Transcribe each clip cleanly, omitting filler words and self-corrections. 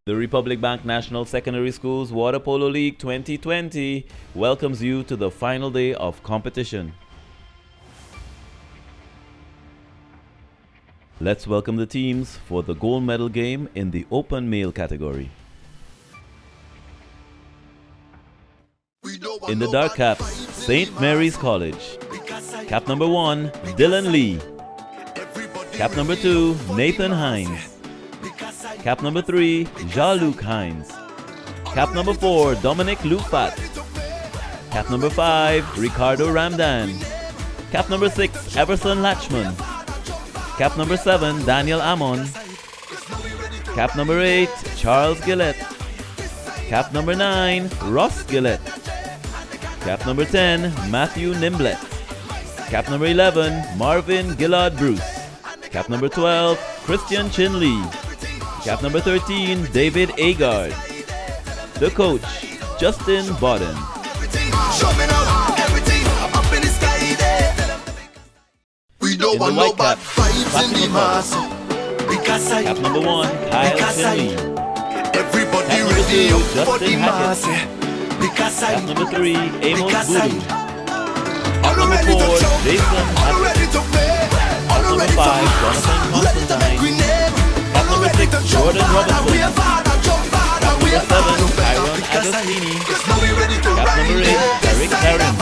The Republic Bank National Secondary Schools Water Polo League 2020 welcomes you to the final day of competition. Let's welcome the teams for the gold medal game in the open male category. In the dark cap, St. Mary's College. Cap number 1, Dylan Lee. Cap number 2, Nathan Hines. Cap number 3, Jean-Luc Hines. Cap number 4, Dominic Lufat. Cap number 5, Ricardo Ramdan. Cap number 6, Everson Latchman. Cap number 7, Daniel Amon. Cap number 8, Charles Gillette. Cap number 9, Ross Gillette. Cap number 10, Matthew Nimblett. Cap number 11, Marvin Gillard Bruce. Cap number 12, Christian Chin Lee. Cap number 13, David Agard. The coach, Justin Bodden. In the white cap, Fatima. Cap number 1, Kyle Finley. Cap number 2, Justin Hackett. Cap number 3, Amos Voodoo. Cap number 4, Jason Hackett. Cap number 5, Jonathan Constantine. Cap number 6, Jordan Robertson. Cap number 7, Tyron Agostini. Cap number 8, Eric Herron.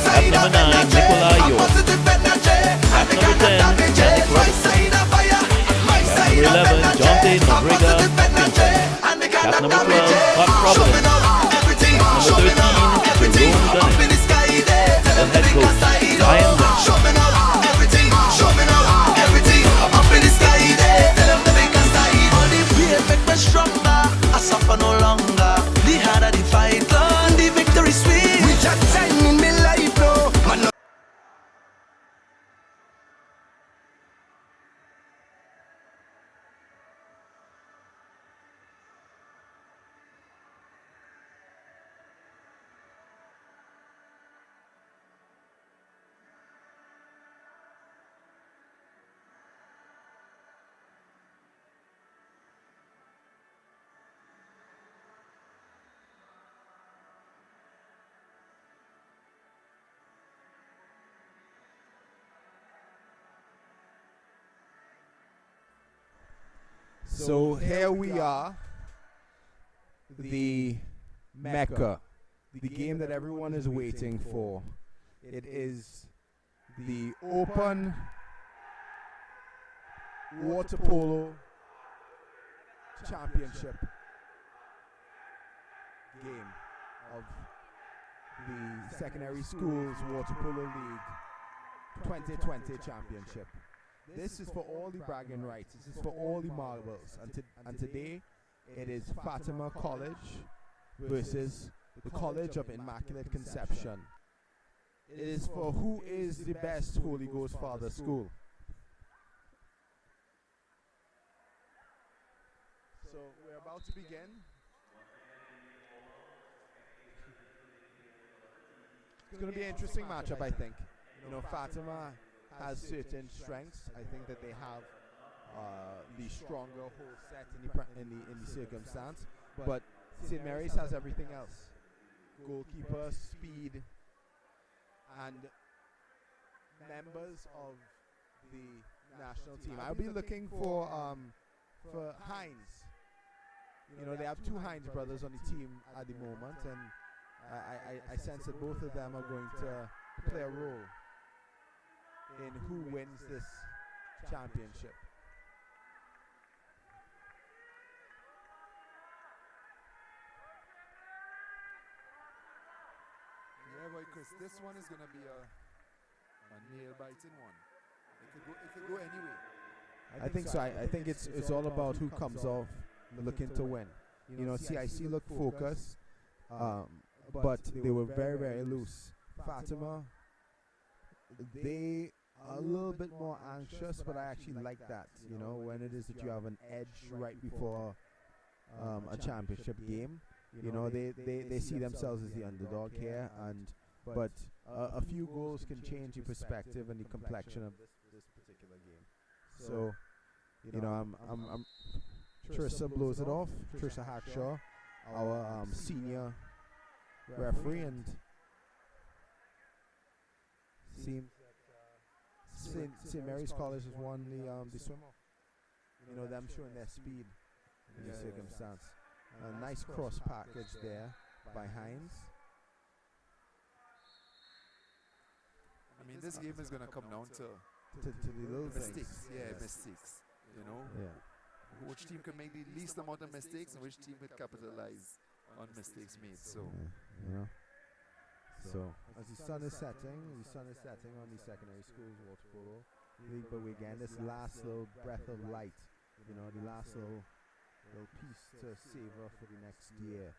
Cap number 9, Nicola York. Cap number 10, Janik Robertson. Cap number 11, Jonte Nobrega Hutchinson. Cap number 12, Scott Providence. Cap number 13, Jerome Dunn. The head coach, Ryan West. Suffer no longer. The harder the fight, Lord, the victory sweet. We just time in me life, bro. Man, So here we are, the Mecca, the game that everyone is waiting for. It is the Open Water Polo Championship game of the Secondary Schools Water Polo League 2020 Championship. This is for all the bragging rights. This is for all the marbles. And today, it is Fatima College versus the College of Immaculate Conception. It is for who is the best Holy Ghost Father school. So we're about to begin. It's going to be an interesting matchup, I think. You know, Fatima has certain strengths. I think that they have the stronger whole set in the circumstance, but St. Mary's has everything else: goalkeeper, speed, and members of the national team. I'll be looking for Hines. You know, they have two Hines brothers on the team at the moment, and I sense that both of them are going to play a role in who wins this championship. Yeah, boy, Chris, this one is going to be a nail-biting one. It could go anyway. I think so. I think it's all about who comes off looking to win. You know, CIC looked focused, but they were very, very loose. Fatima, they a little bit more anxious, but I actually like that. You know, when it is that you have an edge right before a championship game, you know, they see themselves as the underdog here, but a few goals can change the perspective and the complexion of this particular game. So, you know, I'm Trissa blows it off. Trissa Hackshaw, our senior referee, and seems St. Mary's College has won the swim off. You know, them showing their speed in the circumstance. A nice cross package there by Hines. I mean, this game is going to come down to To the little mistakes. things. Yeah, Yes. mistakes. You know, Yeah. which team can make the least amount of mistakes and which team can capitalize on mistakes made. So, You know. So as the sun is setting on the secondary schools water polo league, but we again this last little breath of light, you know, the last little piece to savor for the next year.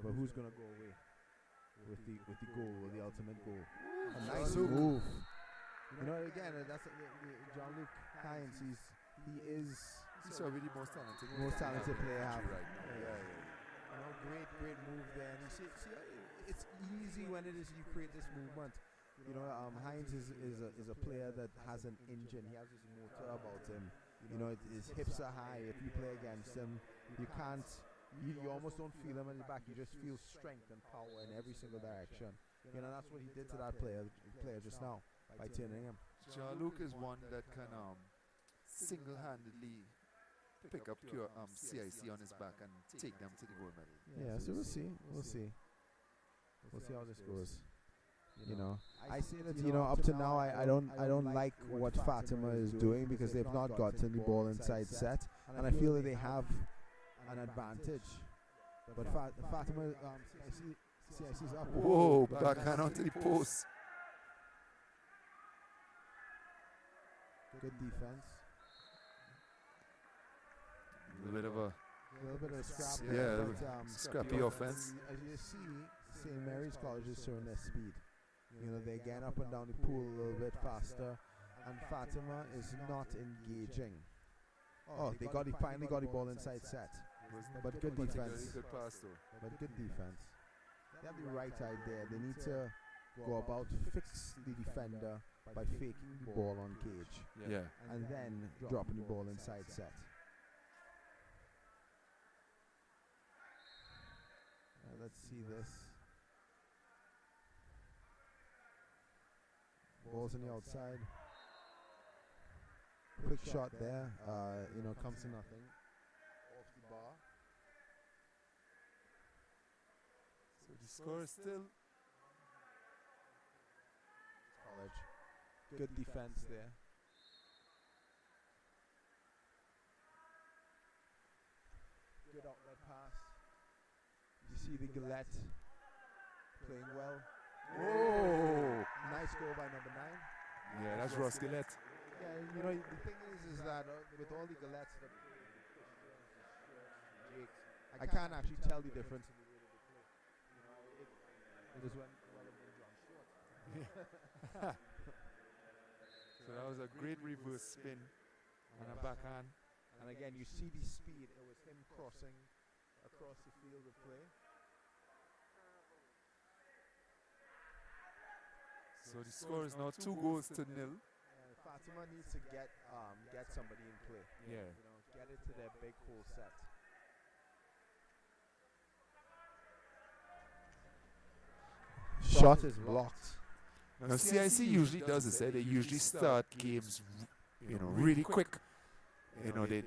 But who's gonna go away with the goal, with the ultimate goal? A nice move. You know, again, that's John-Luc Hines. he's already the most talented. Most talented player right ever. now. Yeah. You know, great move there. And you see, it's easy when it is you create this movement. You know, Hines is a player that has an engine. He has his motor about him. You know, his hips are high. If you play against him, you can't. You almost don't feel him in the back. You just feel strength and power in every single direction. You know, that's what he did to that player just now by turning him. Jean-Luc is one that can single-handedly pick up CIC on his back and take them to the gold medal. Yeah, so we'll see. We'll see how this goes. You know, I say that, you know, up to now I don't like what Fatima is doing because they've not gotten the ball inside set, and I feel that they have an advantage. But Fatima, CIC's up. Whoa, backhand onto the post. Good defense. A little bit of a A scrap. Yeah, but, scrappy offense. As you see, St. Mary's College is showing their speed. You know, they're getting up and down the pool a little bit faster, and Fatima is not engaging. Oh, they finally got the ball inside set. But good defense. Good pass though. But good defense. They have the right idea. They need to go about fix the defender by faking the ball on cage Yeah. and then dropping the ball inside set. Let's see this. Ball's on the outside. Quick shot there. You know, comes to nothing. Off the bar. So the score is still College. Good defense there. Good outlet pass. You see the Gillette playing well. Whoa! Nice goal by number 9. Yeah, that's Ross Gillette. Yeah, you know, the thing is that with all the Gillettes that I can't actually tell the difference in the way that they play. You know, it is when John short. So that was a great reverse spin and a backhand. And again, you see the speed. It was him crossing across the field of play. So the score is now 2 goals to 0. Fatima needs to get somebody in play. Yeah. You know, get it to their big full set. Shot is blocked. Now CIC usually does this. They usually start games, you know, really quick. You know, they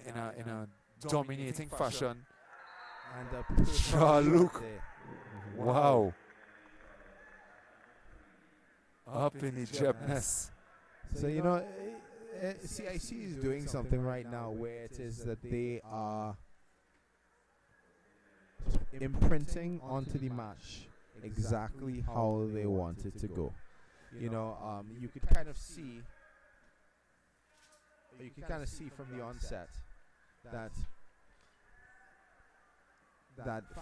in a dominating fashion. And Jean-Luc. Wow. Up in the gymnast. So, you know, CIC is doing something right now where it is that they are imprinting onto the match exactly how they want it to go. You know, you could kind of see from the onset that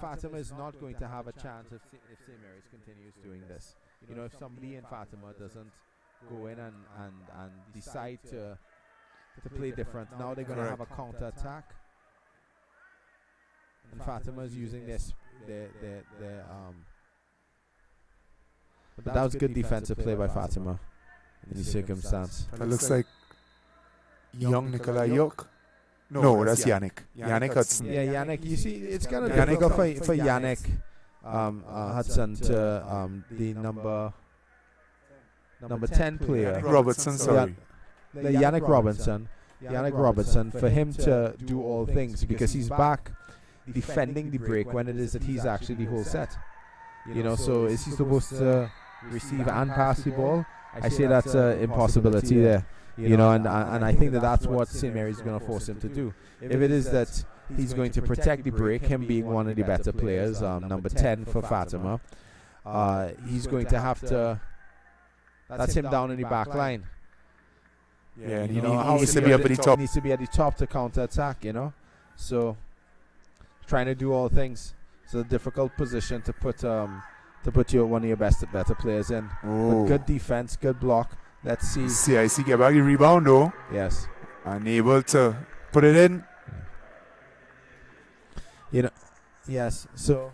Fatima is not going to have a chance if St. Mary's continues doing this. You know, if somebody in Fatima doesn't go in and decide to play different, now they're going to have a counter attack. And Fatima is using their but that was good defensive play by Fatima in the circumstance. That looks like young Nikolai York. No, that's Yannick. Yannick Hudson. Yeah, Yannick. You see, it's kind of Yannick difficult for Yannick Hudson to the number 10 player. Robertson, sorry. The Yannick Robertson, for him to do all things because he's back defending the break when it is that he's actually the whole set. You know, so is he supposed to receive and pass the ball? I say that's an impossibility there. You know, and I think that's what St. Mary's going to force him to do. If it is that he's going to protect the break, him being one of the better players, number 10 for Fatima, he's going to have to. That's him down in the back line. Yeah, and You know, he how needs to be up at the top. Needs to be at the top to counter attack. You know, so trying to do all things. It's a difficult position to put one of your better players in. But good defense, good block. Let's see. CIC get back the rebound though. Yes. And able to put it in. You know, yes. So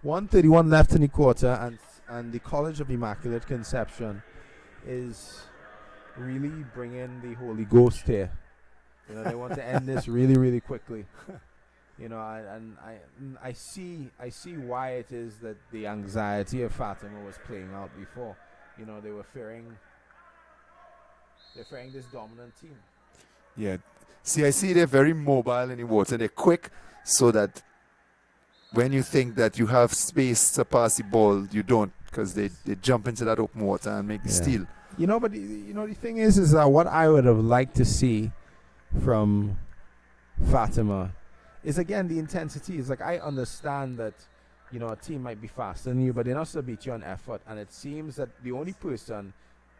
1:31 left in the quarter, and the College of Immaculate Conception is really bringing the Holy Ghost here. You know, they want to end this really, really quickly. You know, I see why it is that the anxiety of Fatima was playing out before. You know, they're fearing this dominant team. Yeah. CIC, they're very mobile in the water. They're quick, so that when you think that you have space to pass the ball, you don't, because they jump into that open water and make the steal. You know, but the thing is that what I would have liked to see from Fatima is, again, the intensity. It's like, I understand that, you know, a team might be faster than you, but they not to beat you on effort. And it seems that the only person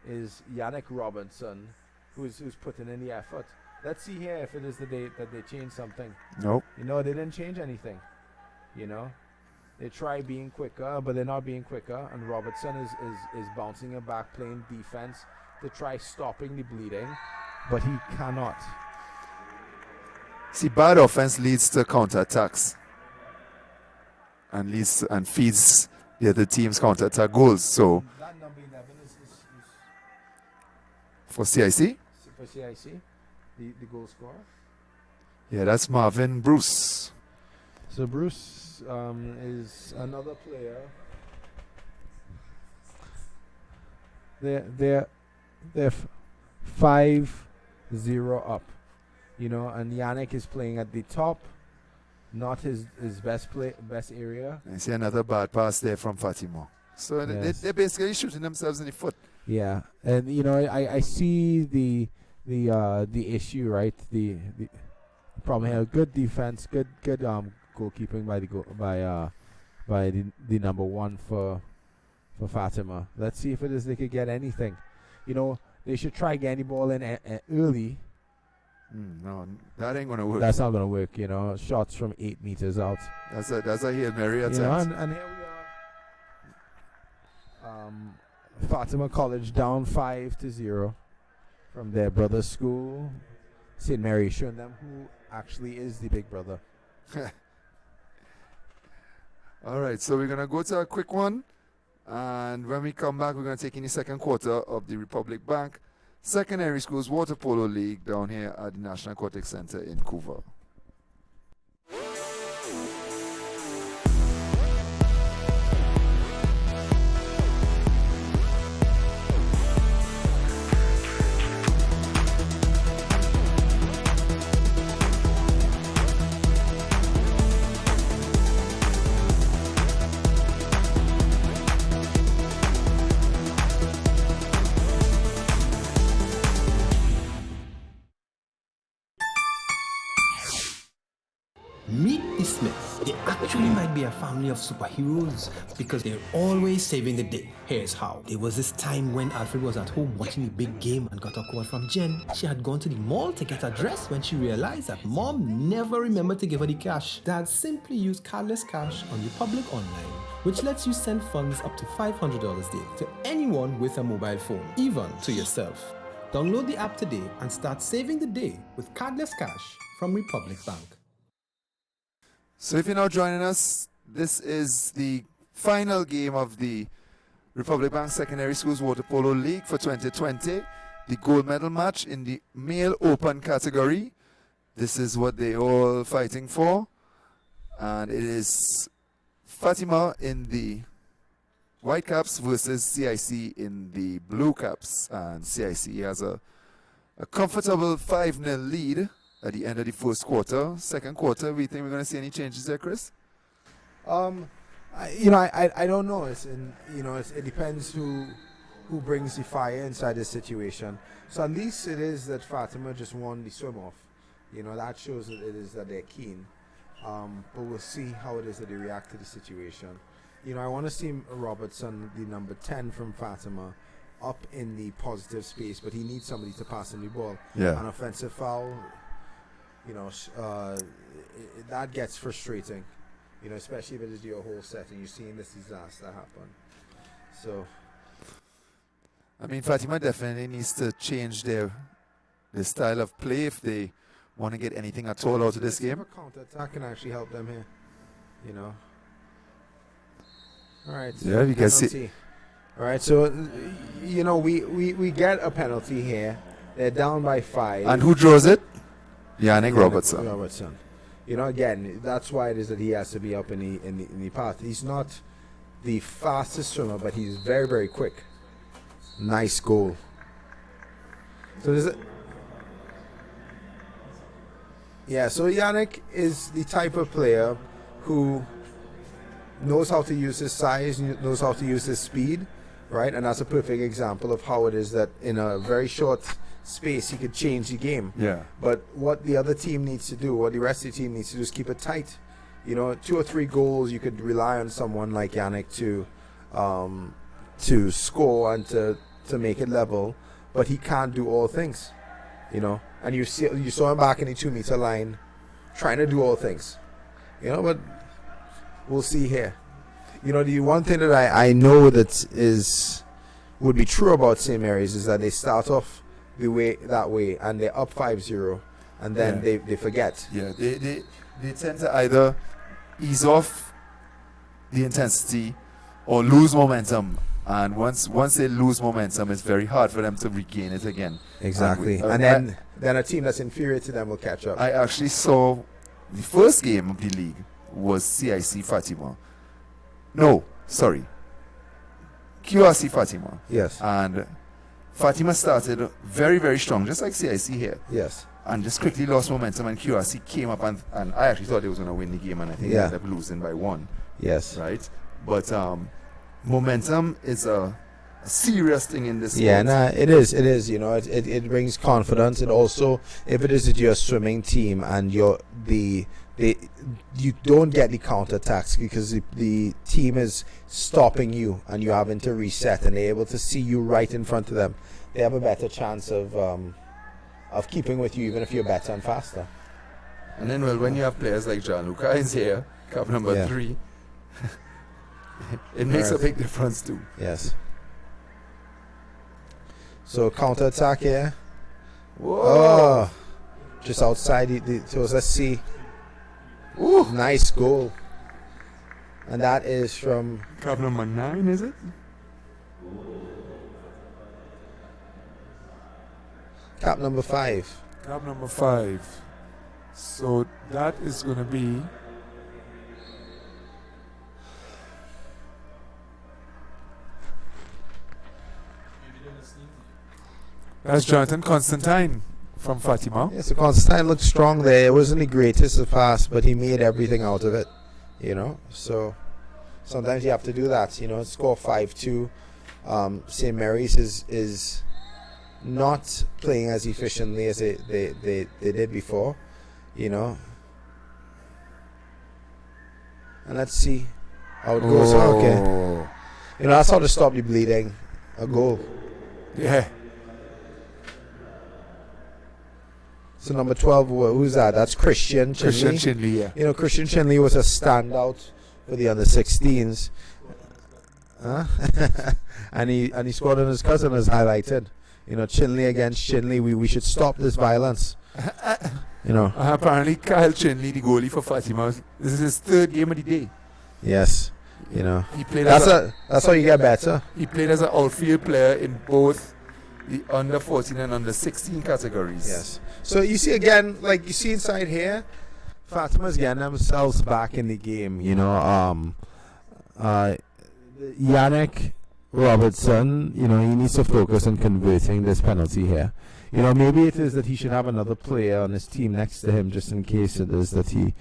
is Yannick Robinson, who's putting in the effort. Let's see here if it is the day that they change something. Nope. You know, they didn't change anything. You know, they try being quicker, but they're not being quicker. And Robertson is bouncing it back, playing defense to try stopping the bleeding, but he cannot. See, bad offense leads to counterattacks and feeds the other team's counterattack goals. So That number 11 is for CIC, for CIC, the goal scorer. yeah, that's Marvin Bruce. So Bruce is another player. They're 5-0 up, you know, and Yannick is playing at the top, not his best area. I see another bad pass there from Fatima. So they're basically shooting themselves in the foot. Yeah, and you know, I see the issue, right? The problem here. Good defense, good goalkeeping by the number 1 for Fatima. Let's see if it is they could get anything. You know, they should try getting the ball in early. No, that ain't gonna work. That's not gonna work. You know, shots from 8 meters out. That's a Hail Mary attempt. You know, and here we are. Fatima College down 5-0 from their brother school, St. Mary, showing them who actually is the big brother. All right, so we're going to go to a quick one. And when we come back, we're going to take in the second quarter of the Republic Bank Secondary Schools Water Polo League down here at the National Aquatic Center in Couva. Meet the Smiths. They actually might be a family of superheroes because they're always saving the day. Here's how. There was this time when Alfred was at home watching the big game and got a call from Jen. She had gone to the mall to get a dress when she realized that Mom never remembered to give her the cash. Dad simply used cardless cash on Republic Online, which lets you send funds up to $500 daily to anyone with a mobile phone, even to yourself. Download the app today and start saving the day with cardless cash from Republic Bank. So if you're now joining us, this is the final game of the Republic Bank Secondary Schools Water Polo League for 2020. The gold medal match in the male open category. This is what they all fighting for. And it is Fatima in the white caps versus CIC in the blue caps. And CIC has a comfortable 5-0 lead at the end of the first quarter. Second quarter, we think we're going to see any changes there, Chris? I don't know. It depends who brings the fire inside this situation. So at least it is that Fatima just won the swim off. That shows that it is that they're keen. But we'll see how it is that they react to the situation. I want to see Robertson, the number 10 from Fatima, up in the positive space, but he needs somebody to pass him the ball. Yeah. An offensive foul, that gets frustrating. Especially if it is your whole set and you're seeing this disaster happen. So, I mean, Fatima definitely needs to change their style of play if they want to get anything at all out of this game. Counter attack can actually help them here. All right. Yeah, you can see. All right. So, we get a penalty here. They're down by 5. And who draws it? Yannick Robertson. Again, that's why it is that he has to be up in the path. He's not the fastest swimmer, but he's very, very quick. Nice goal. So so Yannick is the type of player who knows how to use his size, knows how to use his speed, right? And that's a perfect example of how it is that in a very short space he could change the game. Yeah. But what the other team needs to do, what the rest of the team needs to do, is keep it tight. 2 or 3 goals, you could rely on someone like Yannick to score and to make it level, but he can't do all things. And you saw him back in the 2-meter line trying to do all things. But we'll see here. The one thing that I know that would be true about St. Mary's is that they start off that way and they're up 5-0 and then they forget. Yeah, they tend to either ease off the intensity or lose momentum, and once they lose momentum, it's very hard for them to regain it again. Exactly. And then a team that's inferior to them will catch up. I actually saw the first game of the league was CIC Fatima. No, sorry, QRC Fatima. Yes. And Fatima started very, very strong, just like CIC here. Yes. And just quickly lost momentum, and QRC came up, and I actually thought they was going to win the game, and I think they ended up losing by 1. Yes. Right? But momentum is a serious thing in this Yeah, sport. it is. It brings confidence. It also, if it is that you're a swimming team and you don't get the counterattacks because the team is stopping you and you're having to reset, and they're able to see you right in front of them, they have a better chance of keeping with you, even if you're better and faster. And then, when you have players like Gianluca is here, cup number 3, it makes a big difference too. Yes. So counter-attack here. Whoa! Oh, just outside so let's see. Ooh. Nice goal. And that is from Cup number 9, is it? cap number 5. Cup number 5. So that is going to be that's Jonathan Constantine from Fatima. Yeah, so Constantine looked strong there. It wasn't the greatest of pass, but he made everything out of it. So sometimes you have to do that. Score 5-2. St. Mary's is not playing as efficiently as they did before. And let's see how it goes. Okay. That's how to stop the bleeding. A goal. Yeah. So number 12, who's that? That's Christian Chinley. Christian Chinley, yeah. Christian Chinley was a standout for the under-16s. and he scored on his cousin, as highlighted. Chinley against Chinley. We should stop this violence. Apparently, Kyle Chinley, the goalie for Fatima, this is his 3rd game of the day. Yes. He played that's how you get better. He played as an outfield player in both the under 14 and under 16 categories. Yes. So you see again, like you see inside here, Fatima's getting themselves back in the game. You know, Yannick Robertson, you know, he needs to focus on converting this penalty here. You know, maybe it is that he should have another player on his team next to him just in case it is that he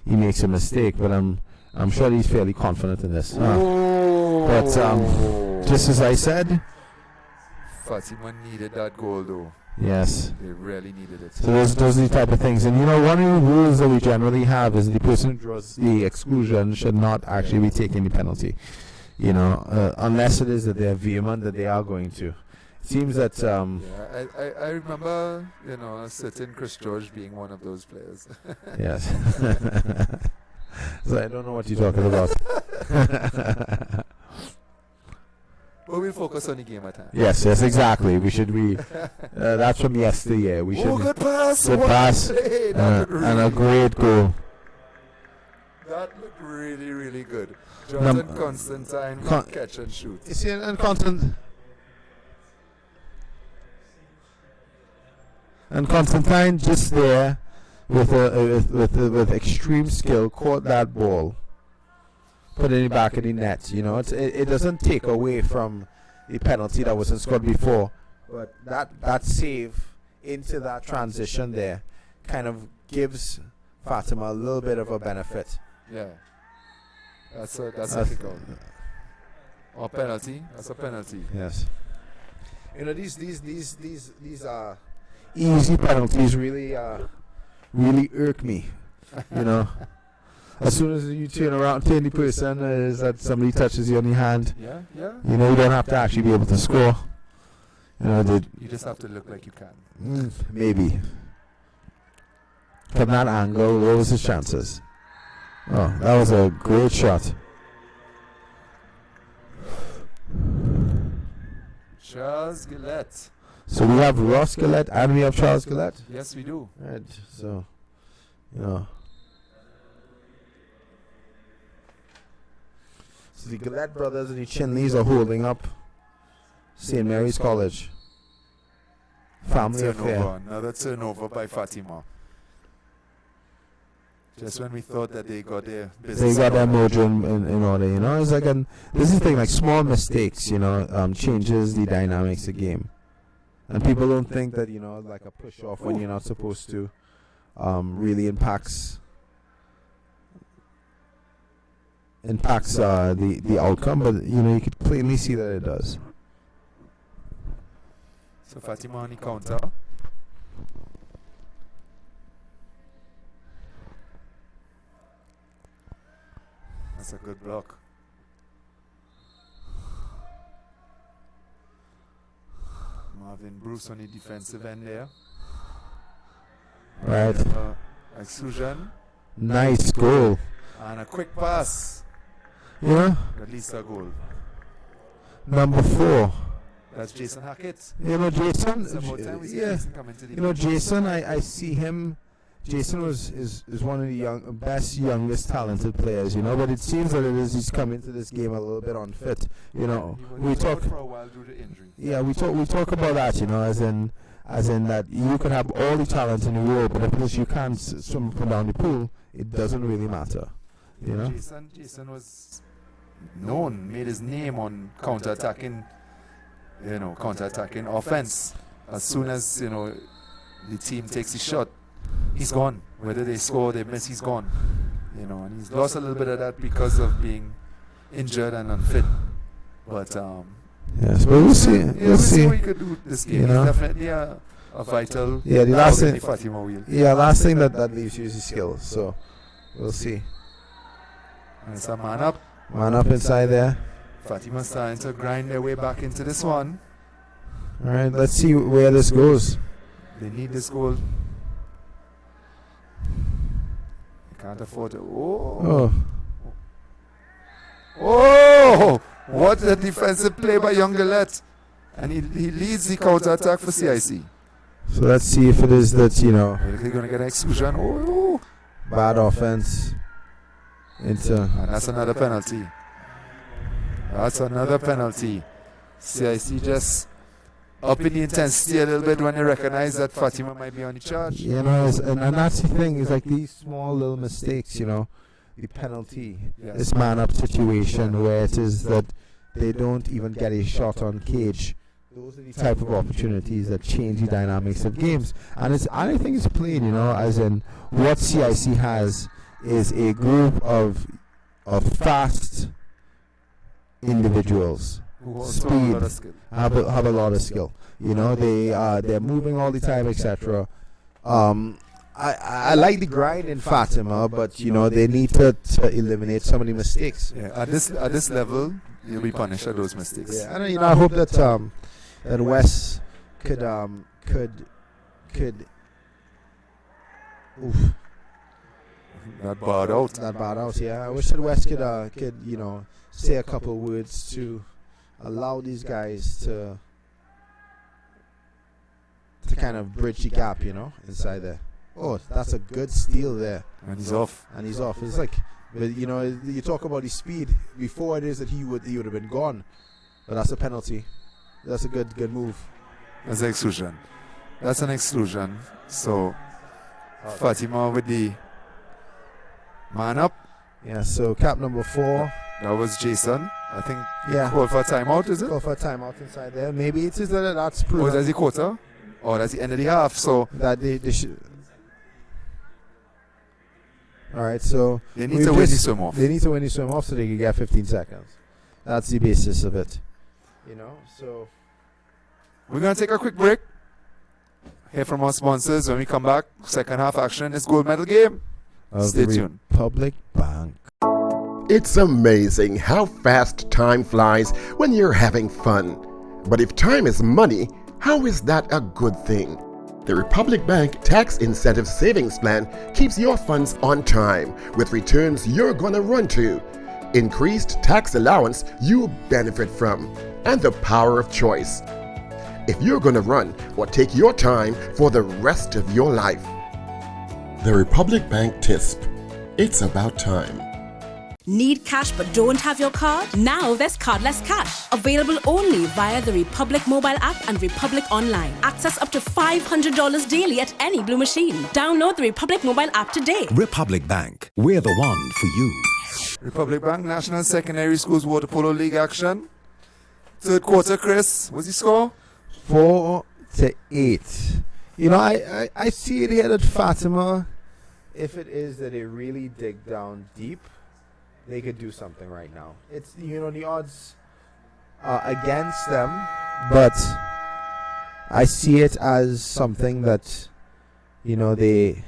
makes a mistake. But I'm sure he's fairly confident in this. But just as I said, Fatima needed that goal though. yes. They really needed it. So those are the type of things. And you know, one of the rules that we generally have is the person who draws the exclusion should not actually be taking the penalty. You know, unless it is that they're vehement that they are going to. It seems that I remember, you know, a certain Chris George being one of those players. yes. So I don't know what you're talking about. But we'll focus on the game at hand. Yes, exactly. We should be. That's from yesteryear. We should. Good pass. Good What a pass. play. That looked And a really great goal. That looked really, really good. Num- Jonathan Constantine with Con- catch and shoot. You see, and Constantine just there with extreme skill caught that ball, put it back in the net. You know, it doesn't take away from the penalty that wasn't scored before, but that save into that transition there kind of gives Fatima a little bit of a benefit. Yeah. That's a kick out. Or penalty. That's a penalty. Yes. You know, these are easy penalties really irk me. You know, as soon as you turn around, turn the person, is that somebody touches you on the hand. Yeah. You know, you don't have to actually be able to score. You know, You just have to look like you can. maybe from that angle, what was his chances? Oh, that was a great shot. Charles Gillette. So we have Ross Gillette and we have Charles Gillette. Yes, we do. Right. So, you know. So the Gillette brothers and the Chinleys are holding up St. Mary's College. Family affair. Another turnover by Fatima. Just when we thought that they got their business. They got their mojo in order, you know. It's like this is the thing, like small mistakes, you know, changes the dynamics of the game. And people don't think that, you know, like a push off when you're not supposed to really impacts the outcome, but you know, you could plainly see that it does. So Fatima on the counter. That's a good block. Marvin Bruce on the defensive end there. Right. Exclusion. Nice goal. And a quick pass. You know, At least a goal. number 4. That's Jason Hackett. You know, Jason. It's about time we see Yeah. Jason come into the You know, game. Jason. I see him. Jason is one of the best, youngest, talented players. You know, but it seems that he's come into this game a little bit unfit. You know, He was we out talk. for a while due to injury. Yeah, we talk about that. You know, as in that you can have all the talent in the world, but if you can't swim up and down the pool, it doesn't really matter. You know. Jason was known, made his name on counter-attacking offense. As soon as, you know, the team takes a shot, he's gone. Whether they score, they miss, he's gone. You know, and he's lost a little bit of that because of being injured and unfit. But Yes, but we'll see. we'll see what he could do this game. You know? He's definitely a vital. Yeah, the last cog in thing. the Fatima wheel. Yeah, last thing that leaves you is the skill. So we'll see. And it's a man up. Man up inside there. Fatima starting to grind their way back into this one. All right, let's see where this goes. They need this goal. They can't afford to. Oh, Oh! What a defensive play by Young Gillette. And he leads the counter attack for CIC. so let's see if it is that, you know, They're going to get an exclusion. Oh! bad offense into. And that's another penalty. That's another penalty. CIC just up in the intensity a little bit when they recognize that Fatima might be on the charge. You know, and that's the thing, is like these small little mistakes, you know, the penalty, this man-up situation where it is that they don't even get a shot on cage. Those are the type of opportunities that change the dynamics of games. And I think it's plain, you know, as in what CIC has is a group of fast individuals, speed, have a lot of skill. You know, they're moving all the time, etc. I like the grind in Fatima, but you know they need to eliminate some of the mistakes. Yeah, at this level, you'll be punished for those mistakes. Yeah, and you know I hope that that West could oof. Not bad out. Not bad out. Yeah, I wish that West could you know say a couple words to allow these guys to kind of bridge the gap, you know, inside there. Oh, that's a good steal there. And he's off. It's like, but you know, you talk about his speed. Before it is that he would have been gone, but that's a penalty. That's a good move. That's an exclusion. That's an exclusion. So Fatima with the man up. Yeah. So cap number 4. That was Jason. I think. Yeah. Call for a timeout, is it? Call for a timeout inside there. Maybe it is that's Oh, proven. that's the quarter. Oh, that's the end of the half. So that they should. All right, so they need to win the swim off. They need to win the swim off so they can get 15 seconds. That's the basis of it. You know, so we're gonna take a quick break. Hear from our sponsors. When we come back, second half action in this gold medal game. Stay tuned. Republic Bank. It's amazing how fast time flies when you're having fun. But if time is money, how is that a good thing? The Republic Bank Tax Incentive Savings Plan keeps your funds on time with returns you're gonna run to, increased tax allowance you benefit from, and the power of choice. If you're gonna run or take your time for the rest of your life. The Republic Bank TISP. It's about time. Need cash but don't have your card? Now there's Cardless Cash. Available only via the Republic mobile app and Republic Online. Access up to $500 daily at any Blue machine. Download the Republic mobile app today. Republic Bank. We're the one for you. Republic Bank National Secondary Schools Water Polo League action. Third quarter, Chris. What's the score? 4-8. You know, I see it here that Fatima, if it is that they really dig down deep, they could do something right now. It's, you know, the odds are against them, but I see it as something that, you know, they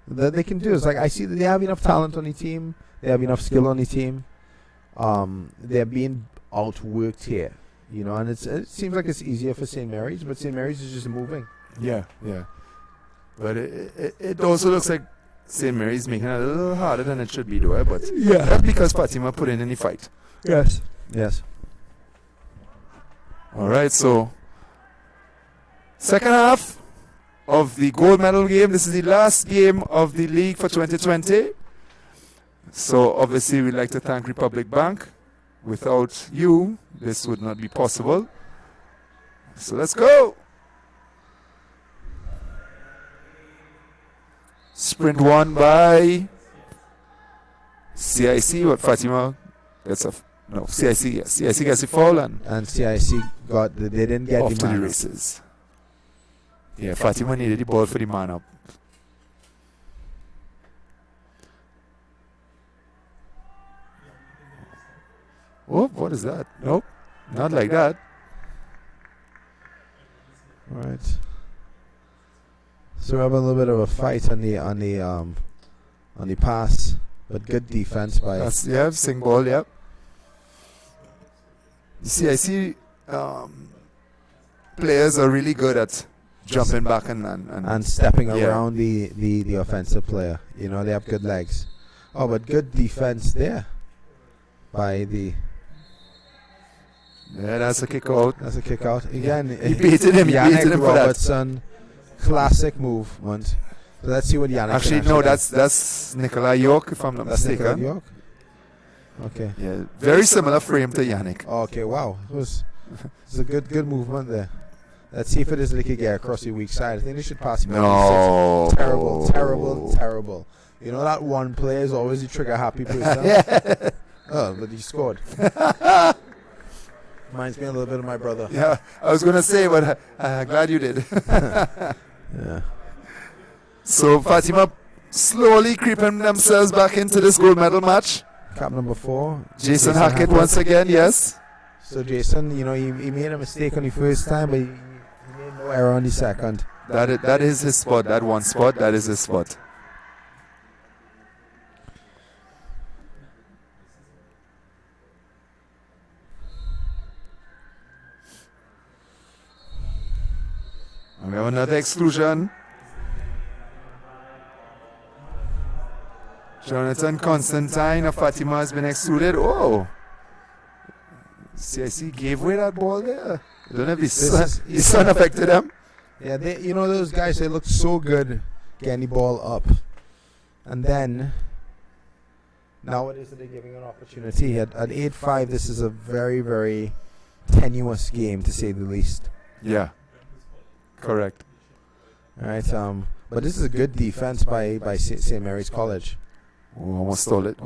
can do. It's like I see that they have enough talent on the team, they have enough skill on the team. They're being outworked here, you know, and it seems like it's easier for St. Mary's, but St. Mary's is just moving. Yeah. But it also looks like St. Mary's making it a little harder than it should be, though. But that's because Fatima put in the fight. Yes. All right, so second half of the gold medal game. This is the last game of the league for 2020. So obviously we'd like to thank Republic Bank. Without you, this would not be possible. So let's go. Sprint won by CIC, but Fatima gets CIC, yes. CIC gets the foul and CIC they didn't get off the to the man races. Yeah, Fatima needed the ball for the man up. Oh, what is that? Nope, not like that. All right. So we have a little bit of a fight on the pass, but good defense by. Sing ball, yep. The CIC players are really good at jumping back and stepping around the offensive player. You know, they have good legs. Oh, but good defense there by the. Yeah, that's a kick out. That's a kick out. Again, he beated him. Yannick For Robertson, classic movement. So let's see what Yannick. Actually, no, that's Nikolai York, if I'm not mistaken. Nikolai York. Okay. Yeah, very similar frame to Yannick. Okay, wow. It was It's a good movement there. Let's see if it is they could get across the weak side. I think they should pass him. No. Terrible. You know that one player is always the trigger happy person. Yeah. Oh, but he scored. Reminds me a little bit of my brother. Yeah, I was going to say, but glad you did. Yeah. So Fatima slowly creeping themselves back into this gold medal match. Cap number 4. Jason Hackett once again, yes. So Jason, you know, he made a mistake on the first time, but he made no error on the second. That is his spot. That one spot, that is his spot. And we have another exclusion. Jonathan Constantine of Fatima has been excluded. Oh! CIC gave away that ball there. I don't know if his son affected them. Yeah, you know those guys, they look so good getting the ball up. And then, now it is that they're giving an opportunity. At 8-5, this is a very, very tenuous game, to say the least. Yeah. Correct. All right, but this is a good defense by St. Mary's College. Oh, almost stole it,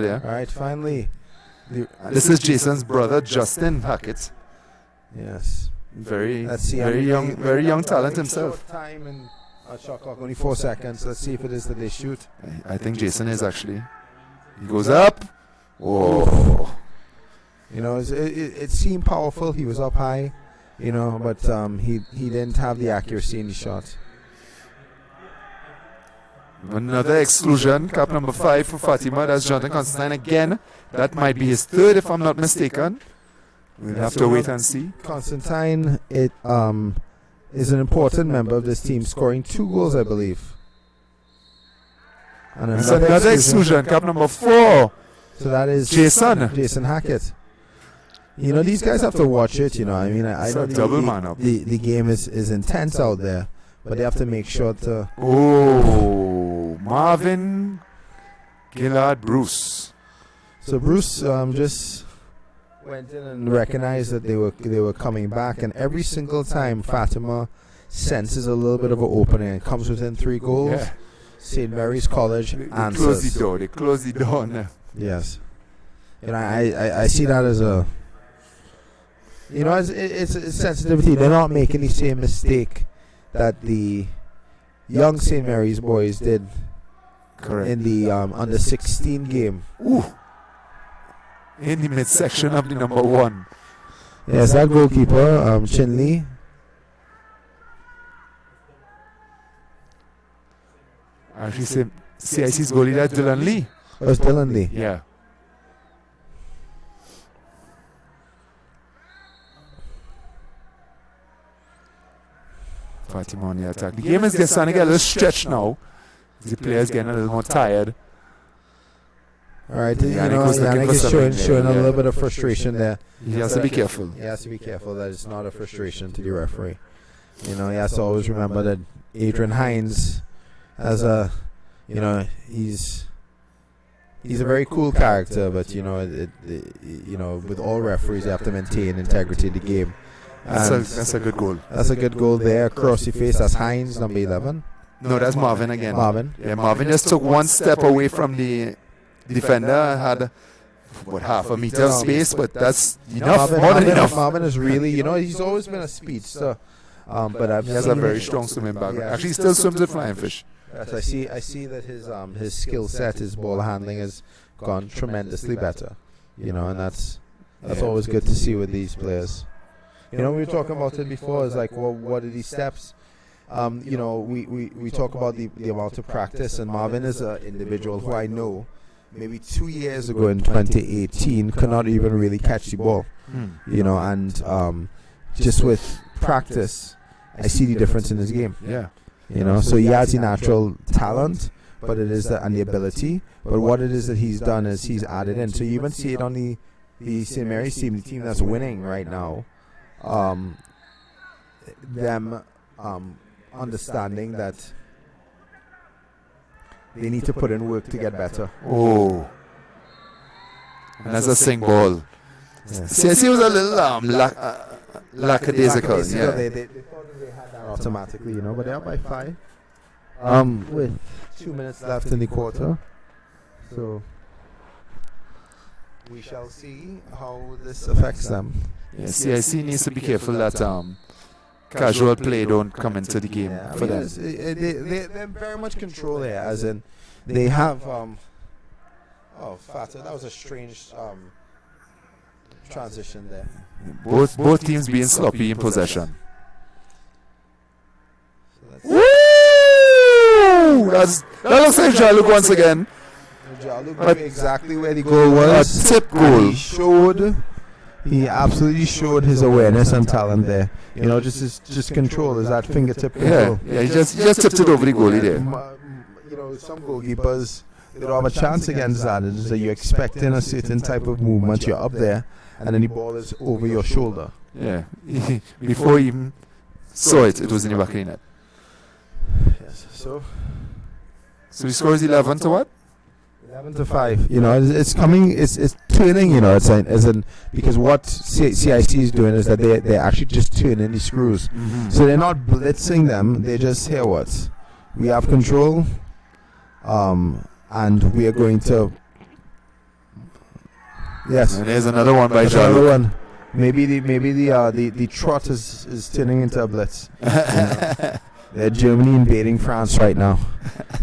yeah. All right, finally. This is Jason's brother, Justin Hackett. Yes. Very young talent himself. Short time and shot clock, only 4 seconds. Let's see if it is that they shoot. I think Jason is actually. He goes up. Oh. You know, it seemed powerful. He was up high, you know, but he didn't have the accuracy in the shot. Another exclusion, cap number 5 for Fatima. That's Jonathan Constantine again. That might be his third, if I'm not mistaken. We'll have to wait and see. Constantine is an important member of this team, scoring 2 goals, I believe. And another exclusion, cap number 4. So that is Jason Hackett. You know, these guys have to watch it, you know. I mean, I know the game is intense out there, but they have to make sure to... Oh, Marvin Gillard Bruce. So Bruce just went in and recognized that they were coming back, and every single time Fatima senses a little bit of an opening and comes within 3 goals, yeah. St. Mary's College answers. They close the door now. Yes. You know, I see that as a... You know, it's a sensitivity. They're not making the same mistake that the young St. Mary's boys did. Correct. In the under 16 game. Ooh. In the midsection of the number 1. Yes, that goalkeeper, Chin Lee. Actually, CIC's goalie, that's Dylan Lee. Oh, it's Dylan Lee. Yeah. Fatima on the attack. The game is starting to get a little stretched now. The players getting a little more tired. All right, Yannick is showing a little bit of frustration there. He has to be careful. He has to be careful that it's not a frustration to the referee. You know, he has to always remember that Adrian Hines has a, you know, he's a very cool character, but you know, with all referees, you have to maintain integrity of the game. That's a good goal. That's a good goal there across the face. That's Hines, number 11. No, that's Marvin again. Marvin. Yeah, Marvin just took one step away from the defender, had half a meter of space, but that's enough. More than enough. Marvin is really, you know, he's always been a speedster, but he has a very strong swimming background. Yeah, actually, he still swims with flying fish. Yes, I see that his skill set, his ball handling has gone tremendously better. You know, and that's always good to see with these players. You know, we were talking about it before. It's like, well, what are these steps? You know, we talk about the amount of practice, and Marvin is an individual who I know maybe 2 years ago in 2018 could not even really catch the ball. You know, and just with practice, I see the difference in his game. Yeah. You know, so he has the natural talent, but it is and the ability. But what it is that he's done is he's added in. So you even see it on the St. Mary's team, the team that's winning right now. Them understanding that they need to put in work to get better. Oh, and that's a sing ball. CIC was a little lackadaisical. Yeah. They thought that they had that automatically, but they're up by 5. With 2 minutes left in the quarter. So we shall see how this affects them. Yeah, CIC needs to be careful that casual play don't come into the game for them. They're very much control here, as in they have. Fatima, that was a strange transition there. Both teams being sloppy in possession. So Woo! That looks like Jaluk once again. Jaluk knew exactly where the goal was. A tip goal. He absolutely showed his awareness and talent there. Just control. Is that fingertip control? Yeah. He just tipped it over the goalie there. Some goalkeepers, they don't have a chance against that. It's that you're expecting a certain type of movement. You're up there, and then the ball is over your shoulder. Yeah. Before he even saw it, it was in the back of the net. Yes. So the score is 11 to what? 11-5. It's coming. It's turning. Because what CIC is doing is that they're actually just turning the screws. Mm-hmm. So they're not blitzing them. They just hear what we have control. And we are going to. Yes. And there's another one by Another Jaluk. one. Maybe the trot is turning into a blitz. They're Germany invading France right now.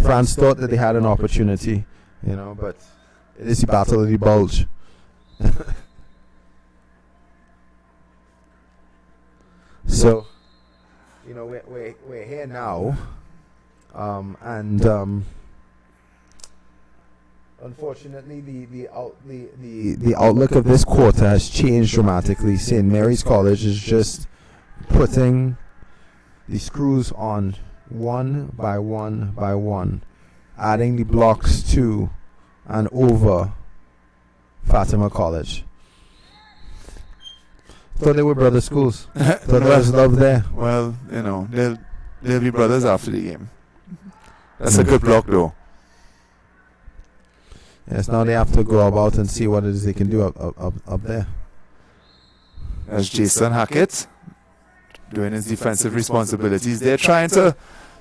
France thought that they had an opportunity, but it is the battle of the bulge. So, we're here now, and unfortunately, the outlook of this quarter has changed dramatically. St. Mary's College is just putting the screws on one by one, adding the blocks to and over Fatima College. Thought they were brother schools. Thought there was love there. Well, they'll be brothers after the game. That's a good block, though. Yes, now they have to go about and see what it is they can do up there. That's Jason Hackett doing his defensive responsibilities. They're trying to,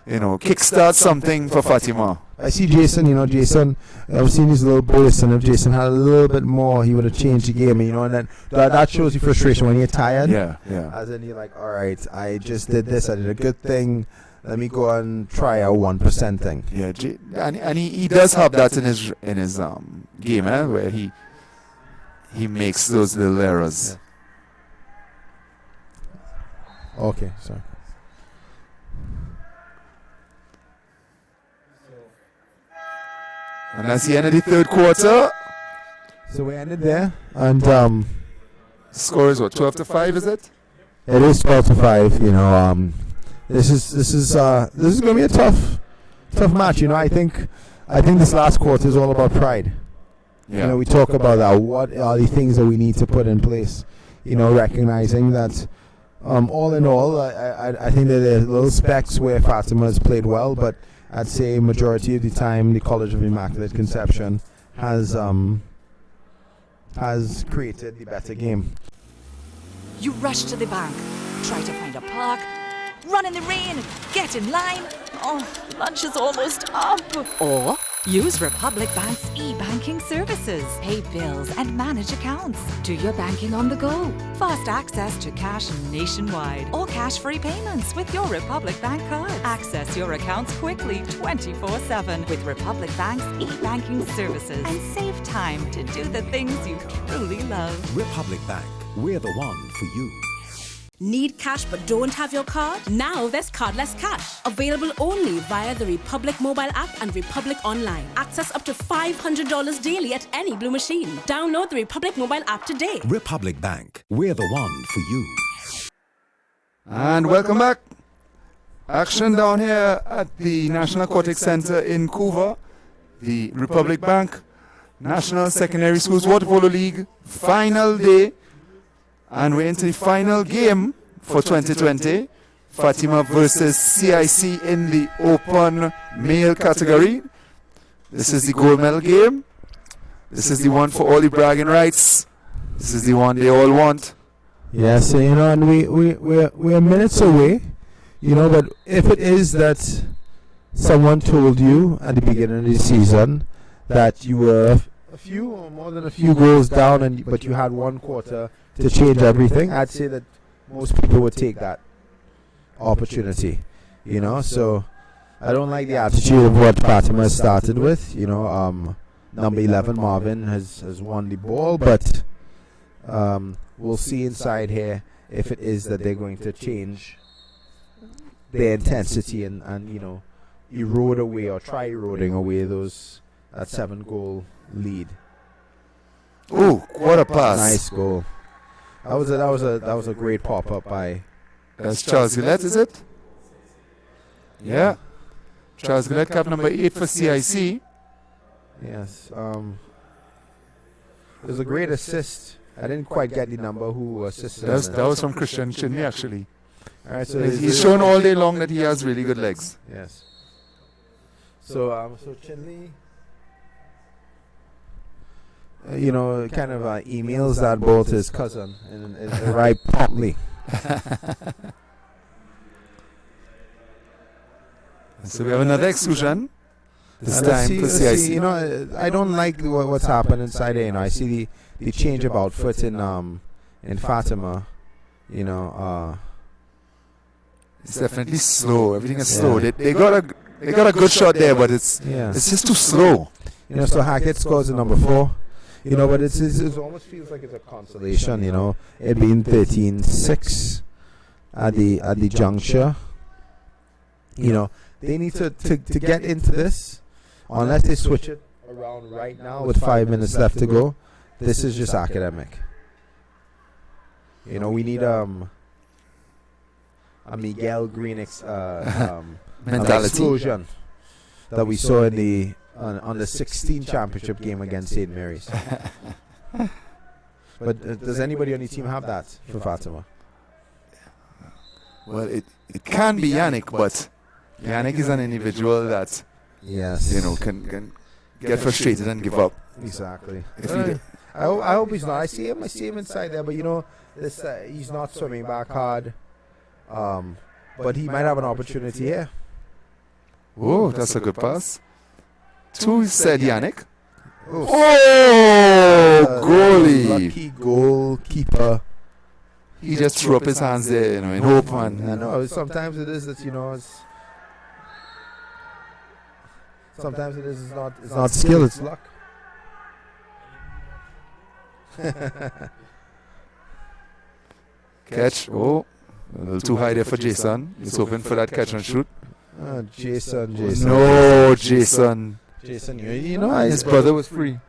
kickstart something for Fatima. I see Jason, Jason, I've seen his little bursts, and if Jason had a little bit more, he would have changed the game, and then that shows you frustration when you're tired. Yeah. As in, you're like, all right, I just did this, I did a good thing, let me go and try a 1% thing. Yeah, and he does have that in his game, where he makes those little errors. Yeah. Okay, sorry. And that's the end of the third quarter. So we ended there, and Score is what, 12-5, is it? it is 12-5. This is going to be a tough match. I think this last quarter is all about pride. Yeah. We talk about that. What are the things that we need to put in place? Recognizing that, all in all, I think that there are little specks where Fatima has played well, but I'd say majority of the time the College of Immaculate Conception has created the better game. You rush to the bank, try to find a park, run in the rain, get in line. Oh, lunch is almost up. Or use Republic Bank's e-banking services. Pay bills and manage accounts. Do your banking on the go. Fast access to cash nationwide. Or cash-free payments with your Republic Bank card. Access your accounts quickly 24/7 with Republic Bank's e-banking services. And save time to do the things you truly love. Republic Bank, we're the one for you. Need cash but don't have your card? Now there's Cardless Cash. Available only via the Republic mobile app and Republic Online. Access up to $500 daily at any Blue machine. Download the Republic mobile app today. Republic Bank, we're the one for you. And welcome back. Action down here at the National Aquatic Center in Couva. The Republic Bank National Secondary Schools Water Polo League final day. And we're into the final game for 2020. Fatima versus CIC in the open male category. This is the gold medal game. This is the one for all the bragging rights. This is the one they all want. Yes, and we're minutes away, but if it is that someone told you at the beginning of the season that you were a few or more than a few goals down, but you had one quarter to change everything, I'd say that most people would take that opportunity, so I don't like the attitude of what Fatima started with. Number 11 Marvin has won the ball, but we'll see inside here if it is that they're going to change their intensity and erode away or try eroding away that 7-goal lead. Oh, what a pass! Nice goal. That was a great pop up by. That's Charles Gillette, is it? Yeah. Charles Gillette, cap number 8 for CIC. Yes. There's a great assist. I didn't quite get the number who assisted. That was from Christian Chinley, actually. All right, so he's shown all day long that he has really good legs. Yes. So Chinley, kind of emails that ball to his cousin and right promptly. So we have another exclusion. This time for CIC. I don't like what's happened inside there. I see the change about foot in Fatima. It's definitely slow. Everything is slow. They got a good shot there, but it's just too slow. So Hackett scores a number 4. But it almost feels like it's a consolation. It being 13-6 at the juncture. They need to get into this. Unless they switch it around right now with 5 minutes left to go, this is just academic. We need a Miguel Green mentality explosion that we saw in on the 16 championship game against St. Mary's. But does anybody on the team have that for Fatima? Well, it can be Yannick, but Yannick is an individual that can get frustrated and give up. Exactly. I hope he's not. I see him inside there, but this he's not swimming back hard. But he might have an opportunity here. Oh, that's a good pass. 2 said Yannick. Oh, goalie! Lucky goalkeeper. He just threw up his hands there, in hope. I know. Sometimes it is that Sometimes it is. It's not skill. It's luck. Catch. Oh, a little too high there for Jason. He's hoping for that catch and shoot. Jason. No, Jason. His brother was free.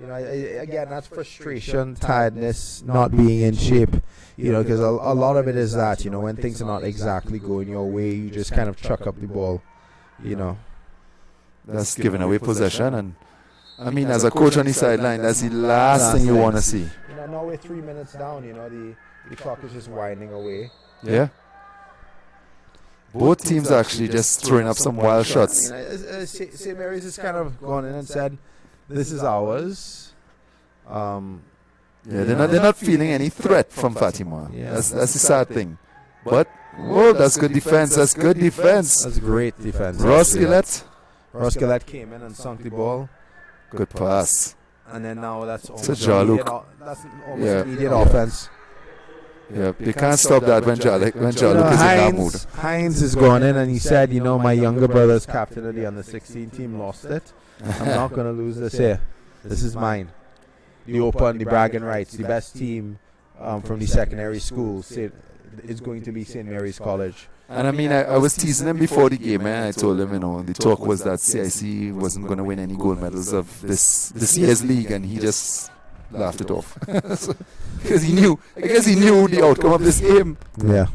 Again, that's frustration, tiredness, not being in shape. Because a lot of it is that, when things are not exactly going your way, you just kind of chuck up the ball. That's giving away possession, and as a coach on the sideline, that's the last thing you want to see. Now we're 3 minutes down. The clock is just winding away. Yeah. Both teams are actually just throwing up some wild shots. St. Mary's has kind of gone in and said, "This is ours." They're not feeling any threat from Fatima. Yeah. That's the sad thing. But that's good defense. That's good defense. That's great defense. Ross Gillette came in and sunk the ball. Good pass. And then now that's almost almost immediate offense. Yeah, they can't stop that when Jaluk is in that mood. Hines is going in and he said, my younger brother's captain of the under-16 team lost it. I'm not going to lose this here. This is mine. The open, the bragging rights, the best team from the secondary schools is going to be St. Mary's College. And I was teasing him before the game, and I told him, the talk was that CIC wasn't going to win any gold medals of this year's league, and he just laughed it off. Because I guess he knew the outcome of this game. Yeah.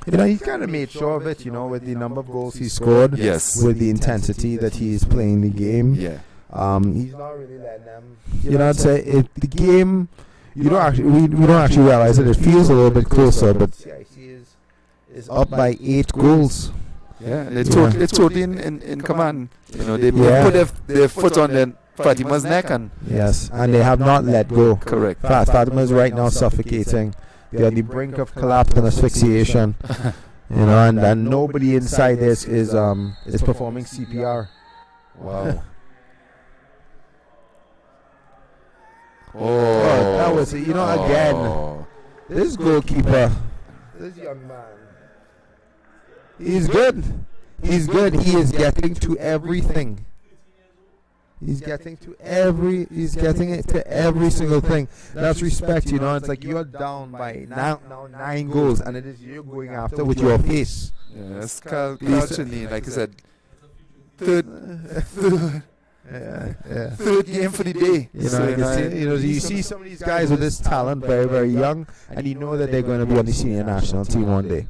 He kind of made sure of it, with the number of goals he scored. Yes. With the intensity that he's playing the game. Yeah. He's not really letting them. I'd say the game, we don't actually realize it. It feels a little bit closer, but CIC is up by 8 goals. Yeah, they're totally in command. They put their foot on Fatima's neck, and yes, and they have not let go. correct. Fatima is right now suffocating. They're on the brink of collapse and asphyxiation. You know, and nobody inside this is performing CPR. Wow. Oh, that was it. You know, again, this goalkeeper, this young man, he's good. He's good. He is getting to everything. He's getting it to every single thing. That's respect, you know. It's like you're down by now 9 goals, and it is you going after with your face. Yeah, that's culturally, like I said, third game for the day. You see some of these guys with this talent, very, very young, and you know that they're going to be on the senior national team one day.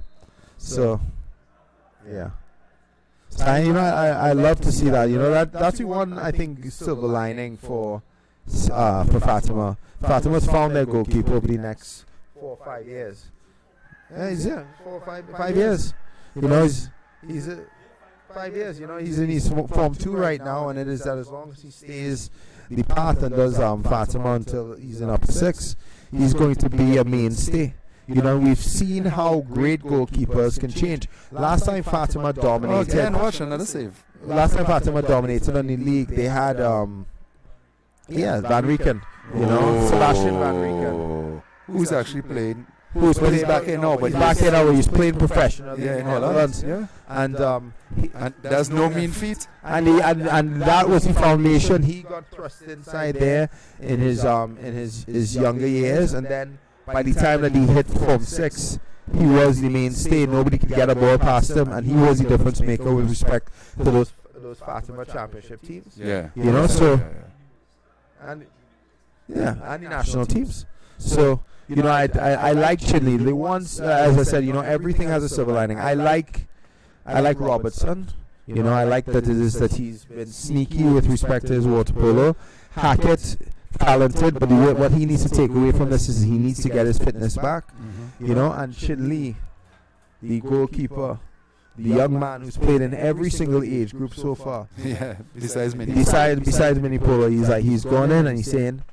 So, yeah. And I love to see that. You know, that's the one, I think, silver lining for Fatima. Fatima's found their goalkeeper over the next 4 or 5 years. Yeah, 4 or 5 years. You know, he's 5 years. You know, he's in his form 2 right now, and it is that as long as he stays the path and does Fatima until he's in upper 6, he's going to be a mainstay. You know, we've seen how great goalkeepers can change. Last time Fatima dominated. Watch another save. Last time Fatima dominated on the league, they had Van Rieken. You know, Sebastian Van Rieken, who's actually played. Who's playing back in now, but he's back in now. He's playing professional. Yeah, in Holland. Yeah. And there's no mean feat. And that was the foundation. He got thrust inside there in his younger years, and then by the time that he hit Form 6, he was the mainstay. Nobody could get a ball past him, and he was the difference maker with respect to those Fatima championship teams. Yeah. You know, so and the national teams. So, you know, I like Chinley. The ones, as I said, you know, everything has a silver lining. I like Robertson. You know, I like that he's been sneaky with respect to his water polo. Hackett, talented, but what he needs to take away from this is he needs to get his fitness back. You know, and Chinley, the goalkeeper, the young man who's played in every single age group so far. Yeah, besides mini polo, he's gone in and he's saying,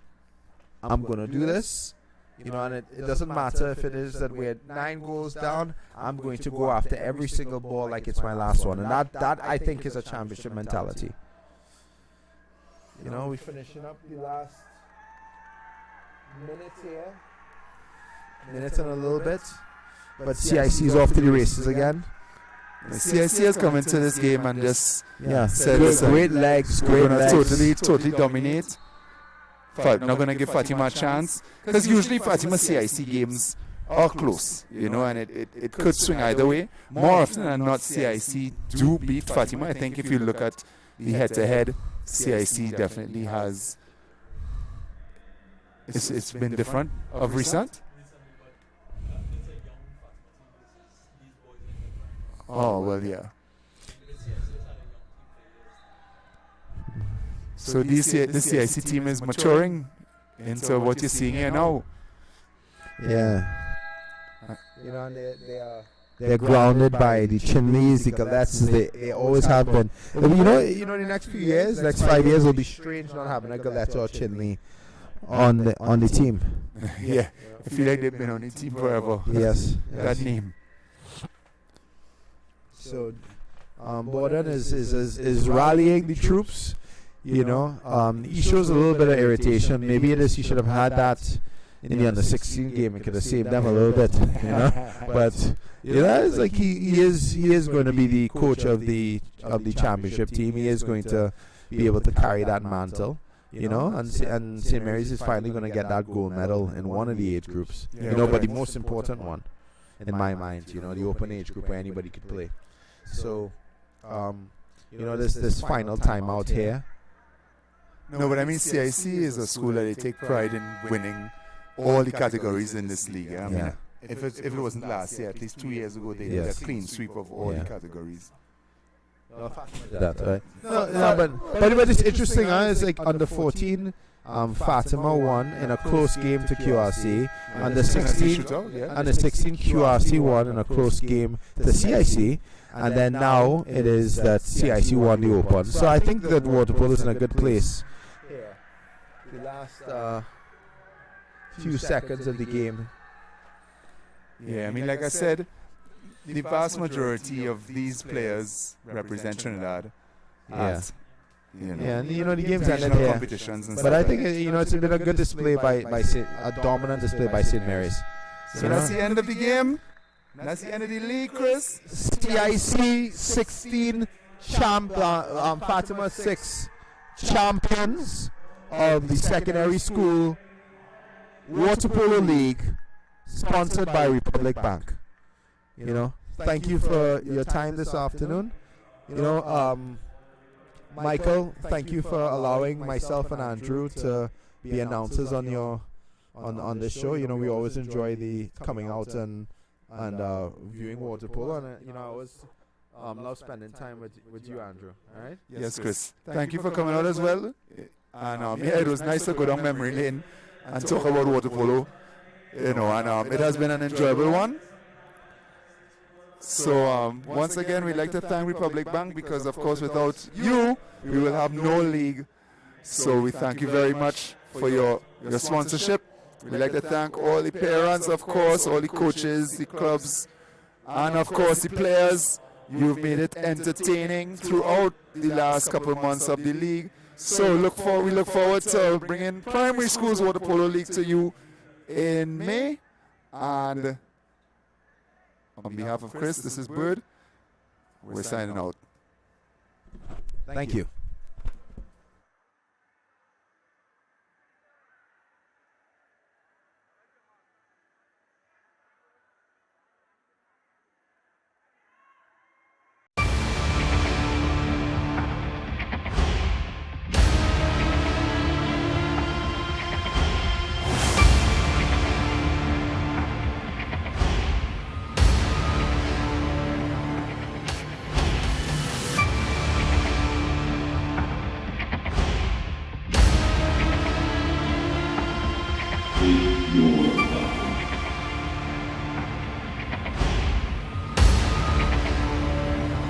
I'm gonna do this. You know, and it doesn't matter if it is that we're 9 goals down. I'm going to go after every single ball like it's my last one, and that I think is a championship mentality. You know, we're finishing up the last minute and a little bit, but CIC is off to the races again. CIC has come into this game and just said, great legs, totally dominate. Not going to give Fatima a chance, because usually Fatima CIC games are close, you know, and it could swing either way. More often than not, CIC do beat Fatima. I think if you look at the head-to-head, CIC definitely has. It's been different of recent. Oh well, yeah. So the CIC team is maturing into what you're seeing here now. Yeah. You know, and they're grounded by the Chinleys, the Galettes. They always have been. You know, the next few years, next 5 years, will be strange not having a Galette or Chinley on the team. Yeah, I feel like they've been on the team forever. Yes. That name. So, Borden is rallying the troops. You know, he shows a little bit of irritation. Maybe it is he should have had that in the under 16 game. It could have saved them a little bit, you know. But you know, it's like he is going to be the coach of the championship team. He is going to be able to carry that mantle, you know. And St. Mary's is finally going to get that gold medal in one of the age groups, you know. But the most important one, in my mind, you know, the open age group where anybody could play. So, you know, this final time out here. No, but I mean, CIC is a school that they take pride in winning all the categories in this league. I mean, if it wasn't last year, at least 2 years ago, they did a clean sweep of all the categories. That right? No, but it's interesting. It's like under 14, Fatima won in a close game to QRC. Under 16, QRC won in a close game to CIC. And then now it is that CIC won the Open. So I think that water polo is in a good place the last few seconds of the game. Yeah, I mean, like I said, the vast majority of these players represent Trinidad. At, you know, Yeah, and you know the game's ended regional here. competitions and But stuff I like think that. you know it's been a good display by a dominant display by St. Mary's. So that's the end of the game. That's the end of the league, Chris. CIC 16 Fatima 6 champions of the secondary school water polo league, sponsored by Republic Bank. You know, thank you for your time this afternoon. You know, Michael, thank you for allowing myself and Andrew to be announcers on your on this show. You know, we always enjoy the coming out and viewing water polo, and you know, I always love spending time with you, Andrew. All right. Yes, Chris. Thank you for coming out as well. And yeah, it was nice to go down memory lane and talk about water polo. You know, and it has been an enjoyable one. So once again, we'd like to thank Republic Bank because, of course, without you, we will have no league. So we thank you very much for your sponsorship. We'd like to thank all the parents, of course, all the coaches, the clubs, and of course the players. You've made it entertaining throughout the last couple of months of the league. So we look forward to bringing primary schools water polo league to you in May. And on behalf of Chris, this is Bird. We're signing out. Thank you.